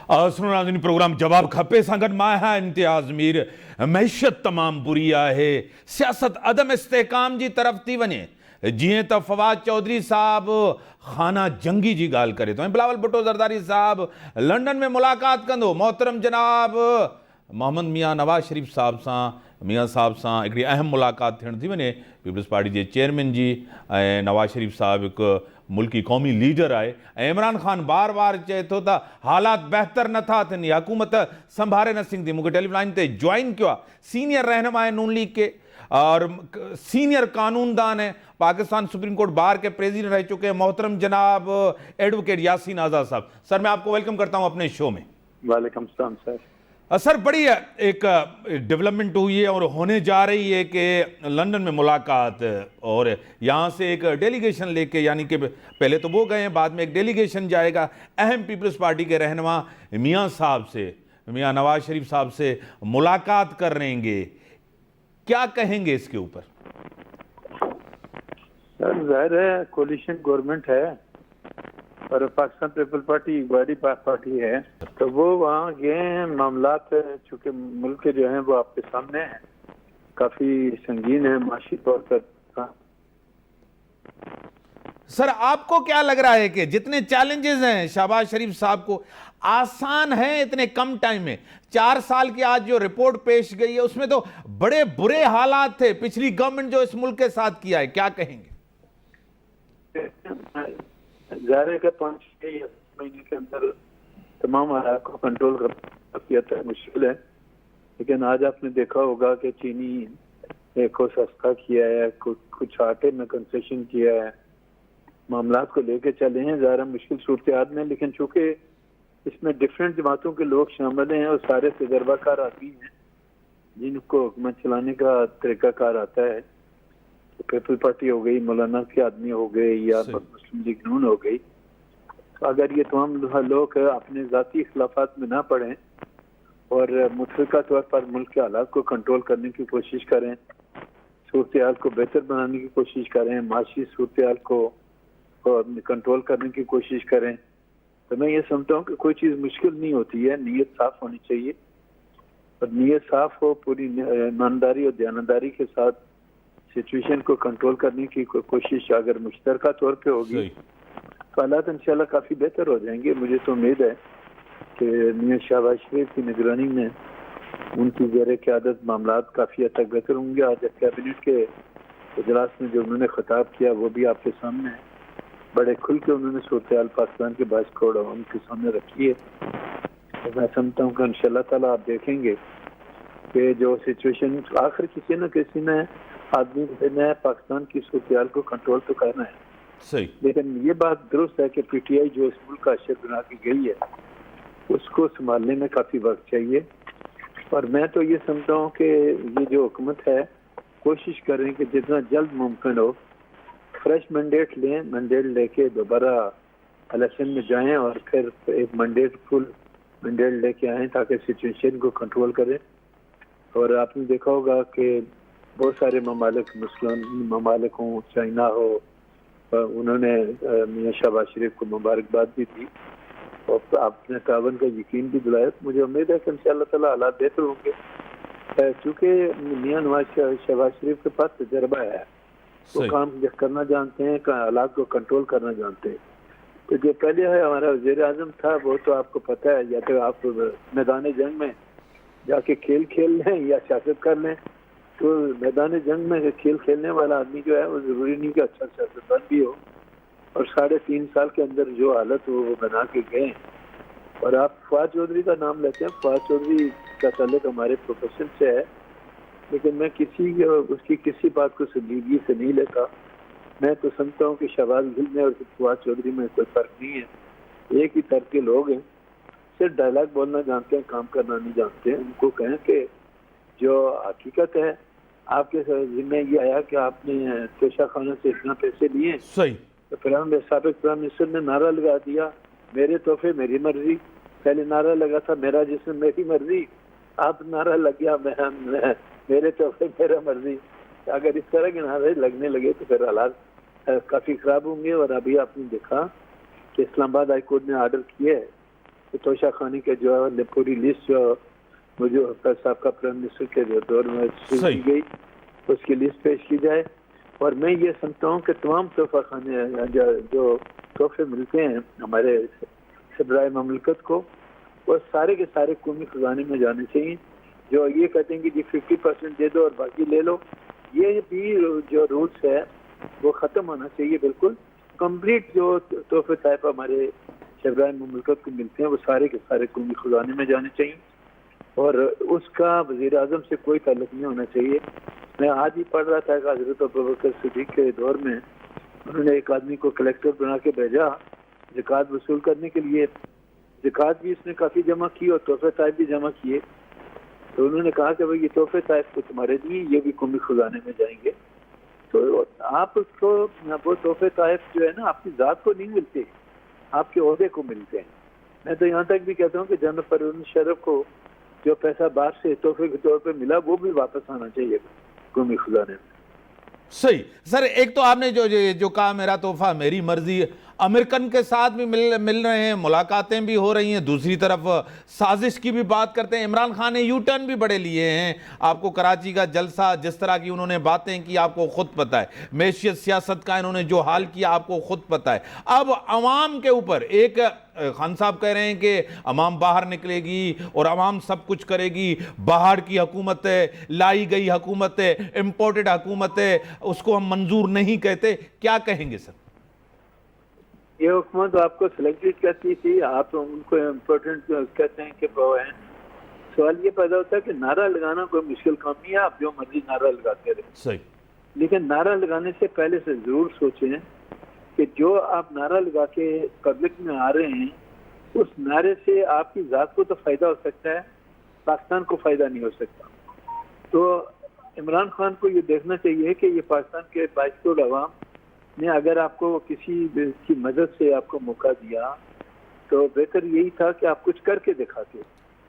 सुनो नाज़रीन, प्रोग्राम जवाब खपे संगत मां है इम्तियाज़ मीर। मैशत तमाम बुरी है, सियासत अदम इस्तेकाम जी तरफ थी वने। जिए तो फवाद चौधरी साहब खाना जंगी जी गाल करे तो बिलावल भुट्टो ज़रदारी साहब लंडन में मुलाकात कंदो मोहतरम जनाब मोहम्मद मियाँ नवाज शरीफ साहब सां मियाँ साहब सां हिकिड़ी अहम मुलाकात थियण थी वने। पीपल्स पार्टी के चेयरमैन जी नवाज शरीफ साहब एक मुल्की कौमी लीडर है। इमरान खान बार बार चए तो हालात बेहतर नथा थियनि, हुकूमत संभारे न सघंदी। मुझे टेलीलाइन ते ज्वाइन किया सीनियर रहनुमा है नून लीग के और सीनियर कानूनदान है, पाकिस्तान सुप्रीम कोर्ट बार के प्रेसिडेंट रह चुके हैं, मोहतरम जनाब एडवोकेट यासीन आज़ाद साहब। सर मैं आपको वेलकम करता हूं अपने शो में। वालेकुम सलाम सर। सर बड़ी एक डेवलपमेंट हुई है और होने जा रही है कि लंदन में मुलाकात और यहाँ से एक डेलीगेशन लेके, यानी कि पहले तो वो गए हैं, बाद में एक डेलीगेशन जाएगा अहम पीपल्स पार्टी के रहनुमा मियाँ साहब से, मियाँ नवाज शरीफ साहब से मुलाकात कर रहेंगे। क्या कहेंगे इसके ऊपर? सर जाहिर है कोलिशन गवर्नमेंट है और पाकिस्तान पीपल पार्टी बड़ी पार्टी है, तो वो वहाँ गए हैं। मामलात चूँकि मुल्क के जो हैं वो आपके सामने हैं, काफ़ी संगीन है माशी तौर पर। सर आपको क्या लग रहा है कि जितने चैलेंजेस हैं शहबाज शरीफ साहब को, आसान है इतने कम टाइम में? 4 साल की आज जो रिपोर्ट पेश गई है उसमें तो बड़े बुरे हालात थे, पिछली गवर्नमेंट जो इस मुल्क के साथ किया है, क्या कहेंगे? जाहिर है 5-6 महीने के अंदर तमाम हालात को कंट्रोल करना मुश्किल है, लेकिन आज आपने देखा होगा कि चीनी को सस्ता किया है, कुछ आटे में कंसेशन किया है, मामलात को लेके चले हैं। ज़रा मुश्किल सूरत में, लेकिन चूँकि इसमें डिफरेंट जमातों के लोग शामिल हैं और सारे तजर्बाकार आदमी हैं जिनको हुकूमत चलाने का तरीक़ाकार आता है। तो पीपल पार्टी हो गई, मौलाना के आदमी हो गए या मुस्लिम लीग नून हो गई, तो अगर ये तमाम लोग अपने ज़ाती इख्लाफात में ना पड़ें और मुतफ़िक़ा तौर पर मुल्क के हालात को कंट्रोल करने की कोशिश करें, सूरत हाल को बेहतर बनाने की कोशिश करें, माशी सूरत हाल को कंट्रोल करने की कोशिश करें, तो मैं ये समझता हूँ कि कोई चीज़ मुश्किल नहीं होती है। नीयत साफ होनी चाहिए और नीयत साफ हो, पूरी ईमानदारी और दयानतदारी के साथ सिचुएशन को कंट्रोल करने की कोशिश अगर मुश्तरका तौर पे होगी तो हालात इंशाल्लाह काफ़ी बेहतर हो जाएंगे। मुझे तो उम्मीद है कि मियां शहबाज शरीफ की निगरानी में उनकी ज़ेर क़यादत मामलात काफ़ी हद तक बेहतर होंगे। आज कैबिनेट के इजलास में जो उन्होंने खिताब किया वो भी आपके सामने है, बड़े खुल के उन्होंने सूरत हाल पाकिस्तान के 22 करोड़ आवाम के सामने रखी है। तो मैं समझता हूँ कि इंशाल्लाह ताला आप देखेंगे कि जो सिचुएशन आखिर किसी न किसी ने आदमी ने पाकिस्तान की सूरत हाल को कंट्रोल तो करना है सही, लेकिन ये बात दुरुस्त है कि PTI जो इस मुल्क का अशर बना के गई है उसको संभालने में काफ़ी वक्त चाहिए। और मैं तो ये समझता हूँ कि ये जो हुकूमत है कोशिश करें कि जितना जल्द मुमकिन हो फ्रेश मैंडेट लें, मैंडेट लेके दोबारा इलेक्शन में जाएं और फिर एक मैंडेट फुल मैंडेट लेके आएँ ताकि सिचुएशन को कंट्रोल करें। और आपने देखा होगा कि बहुत सारे ममालिक, मुस्लिम ममालिक हों, चाइना हो, उन्होंने मियां शहबाज शरीफ को मुबारकबाद भी दी और आपने तावन का यकीन भी दिलाया। मुझे उम्मीद है कि इंशाअल्लाह ताला हालात बेहतर होंगे, क्योंकि मियां नवाज शहबाज शरीफ के पास तजर्बा है, वो काम करना जानते हैं, हालात को कंट्रोल करना जानते हैं। तो जो पहले है हमारा वज़ीर आज़म था वो तो आपको पता है, या तो आप मैदान जंग में जाके खेल लें या सियासत कर लें। तो मैदान जंग में खेल खेलने वाला आदमी जो है वो ज़रूरी नहीं कि अच्छा सियासतदान भी हो, और 3.5 साल के अंदर जो हालत वो बना के गए। और आप फवाद चौधरी का नाम लेते हैं, फवाद चौधरी का ताल्लुक हमारे प्रोफेशन से है, लेकिन मैं उसकी किसी बात को संजीदगी से नहीं लेता। मैं तो समझता हूँ कि शहबाज गिल में और फवाद चौधरी में कोई फ़र्क नहीं है, एक ही तरह के लोग हैं, सिर्फ डायलॉग बोलना जानते हैं, काम करना नहीं जानते हैं। उनको कहें कि जो हकीकत है आपके जिम्मे ये आया कि आपने तोशा खाना से इतना पैसे लिए, सही, तो साबिक प्राइम मिनिस्टर ने नारा लगा दिया मेरे तोहफे मेरी मर्जी। पहले नारा लगा था मेरा जिस्म मेरी मर्जी, आप नारा लग गया मेरे तोहफे मेरा मर्जी। अगर इस तरह के नारे लगने लगे तो फिर हालात काफ़ी ख़राब होंगे। और अभी आपने देखा कि इस्लामाबाद हाई कोर्ट ने आर्डर किया है तोशा खानी के जो है पूरी लिस्ट जो मुझे साहब का प्राइम मिनिस्टर के जो दौर में की गई उसकी लिस्ट पेश की जाए। और मैं ये समझता हूँ कि तमाम तोहफा खाने जो तोहफे मिलते हैं हमारे सबराए ममलकत को वो सारे के सारे कौमी खजाने में जाने चाहिए। जो ये कहते हैं कि जी 50% दे दो और बाकी ले लो, ये भी जो रूल्स है वो ख़त्म होना चाहिए। बिल्कुल कंप्लीट जो तोहफे टाइप हमारे शहराय मुल्कत को मिलते हैं वो सारे के सारे कौमी खजाने में जाने चाहिए और उसका वज़ीर आज़म से कोई ताल्लुक नहीं होना चाहिए। मैं आज ही पढ़ रहा था कि हज़रत अबू बकर सिद्दीक़ के दौर में उन्होंने एक आदमी को कलेक्टर बना के भेजा ज़कात वसूल करने के लिए। ज़कात भी उसने काफ़ी जमा की और तोहफे टाइप भी जमा किए। तो उन्होंने कहा कि भाई ये तोहफे टाइप तो तुम्हारे लिए, ये भी कौमी खजाने में जाएंगे। तो आप उसको वो तोहफे टाइप जो है ना आपकी ज़ात को नहीं मिलते, आपके ओहदे को मिलते हैं। मैं तो यहाँ तक भी कहता हूँ कि जनरल परवेज़ मुशर्रफ को जो पैसा बाहर से तोहफे के तौर पे मिला वो भी वापस आना चाहिए कौमी खजाने में। सही सर, एक तो आपने जो कहा मेरा तोहफा मेरी मर्जी, अमेरिकन के साथ भी मिल रहे हैं, मुलाकातें भी हो रही हैं, दूसरी तरफ साजिश की भी बात करते हैं। इमरान खान ने यू टर्न भी बड़े लिए हैं। आपको कराची का जलसा, जिस तरह की उन्होंने बातें की आपको खुद पता है, मैशियत सियासत का इन्होंने जो हाल किया आपको खुद पता है। अब अवाम के ऊपर एक खान साहब कह रहे हैं कि अवाम बाहर निकलेगी और अवाम सब कुछ करेगी, बाहर की हुकूमत है, लाई गई हुकूमत है, इम्पोर्टेड हुकूमत है, उसको हम मंजूर नहीं कहते। क्या कहेंगे सर? ये हुकूमत आपको सिलेक्टेड करती थी, आप उनको इम्पोर्टेंट कहते हैं कि वो है। सवाल ये पैदा होता है कि नारा लगाना कोई मुश्किल काम नहीं है, आप जो मर्जी नारा लगाते रहे। सही, लेकिन नारा लगाने से पहले से जरूर सोचें कि जो आप नारा लगा के पब्लिक में आ रहे हैं उस नारे से आपकी ज़ात को तो फायदा हो सकता है, पाकिस्तान को फायदा नहीं हो सकता। तो इमरान खान को ये देखना चाहिए कि ये पाकिस्तान के 22 करोड़ अवाम ने अगर आपको किसी की मदद से आपको मौका दिया तो बेहतर यही था कि आप कुछ करके दिखाते।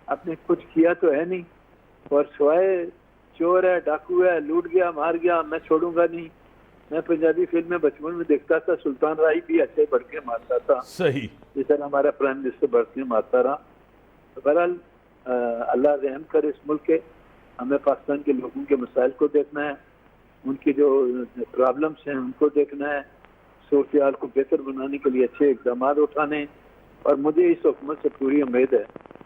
आपने कुछ किया तो है नहीं, और सिवाय चोर है, डाकू है, लूट गया, मार गया, मैं छोड़ूंगा नहीं। मैं पंजाबी फिल्म में बचपन में देखता था, सुल्तान राय भी अच्छे बढ़ के मारता था, सही, जिस तरह हमारा प्राइम मिनिस्टर बढ़ के मारता रहा। तो बहरहाल अल्लाह रहम करे इस मुल्क के। हमें पाकिस्तान के लोगों के मसाइल को देखना है, उनकी जो प्रॉब्लम्स हैं उनको देखना है, सूरत हाल को बेहतर बनाने के लिए अच्छे इक़दाम उठाने। और मुझे इस हुकूमत से पूरी उम्मीद है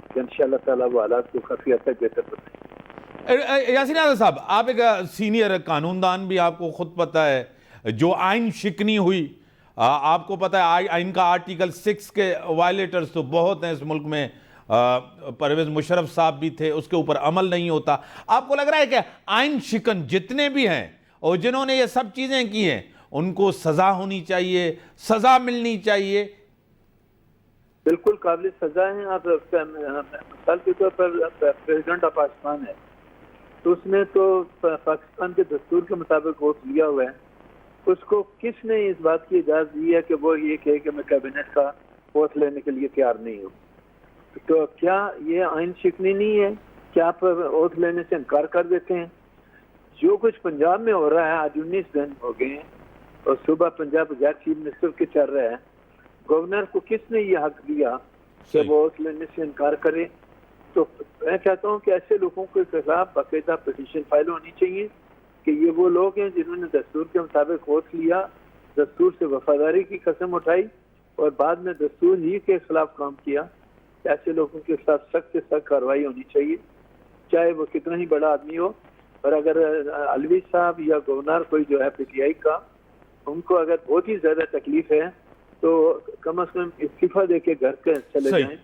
कि इंशाअल्लाह ताला वो हालात को काफ़ी हद तक बेहतर बनाएंगे। यासीन आज़ाद साहब, आप एक सीनियर कानूनदान भी, आपको खुद पता है जो आइन शिकनी हुई, आपको पता है आइन का आर्टिकल 6 के वायलेटर्स तो बहुत हैं इस मुल्क में। परवेज़ मुशर्रफ साहब भी थे, उसके ऊपर अमल नहीं होता। आपको लग रहा है कि आइन शिकन जितने भी हैं और जिन्होंने ये सब चीज़ें की हैं उनको सज़ा होनी चाहिए, सज़ा मिलनी चाहिए? बिल्कुल काबिल सज़ा है। आप मिसाल के तौर पर प्रेसिडेंट ऑफ पाकिस्तान है, तो उसने तो पाकिस्तान के दस्तूर के मुताबिक वोट लिया हुआ है। उसको किसने इस बात की इजाज़त दी है कि वो ये कहे कि मैं कैबिनेट का वोट लेने के लिए तैयार नहीं हूँ? तो क्या ये आइन शिकनी नहीं है? क्या आप वोट लेने से इनकार कर देते हैं? जो कुछ पंजाब में हो रहा है, आज 19 दिन हो गए हैं और सुबह पंजाब बगैर चीफ मिनिस्टर के चल रहा है। गवर्नर को किसने ये हक दिया कि वो वोट लेने से इनकार करे? तो मैं कहता हूँ कि ऐसे लोगों के खिलाफ बाकायदा पिटीशन फाइल होनी चाहिए कि ये वो लोग हैं जिन्होंने दस्तूर के मुताबिक वोट लिया, दस्तूर से वफादारी की कसम उठाई और बाद में दस्तूर ही के खिलाफ काम किया। ऐसे लोगों के साथ सख्त से सख्त कार्रवाई होनी चाहिए, चाहे वो कितना ही बड़ा आदमी हो। और अगर अलवी साहब या गवर्नर कोई जो है PTI का, उनको अगर बहुत ही ज्यादा तकलीफ है तो कम से कम इस्तीफा दे के घर के चले जाएं,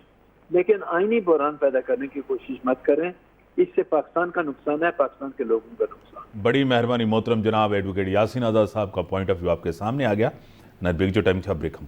लेकिन आईनी बहरान पैदा करने की कोशिश मत करें। इससे पाकिस्तान का नुकसान है, पाकिस्तान के लोगों का नुकसान। बड़ी मेहरबानी मोहतरम जनाब एडवोकेट यासीन आज़ाद साहब का पॉइंट ऑफ व्यू आपके सामने आ गया। नरबिक जो टाइम था ब्रेक हम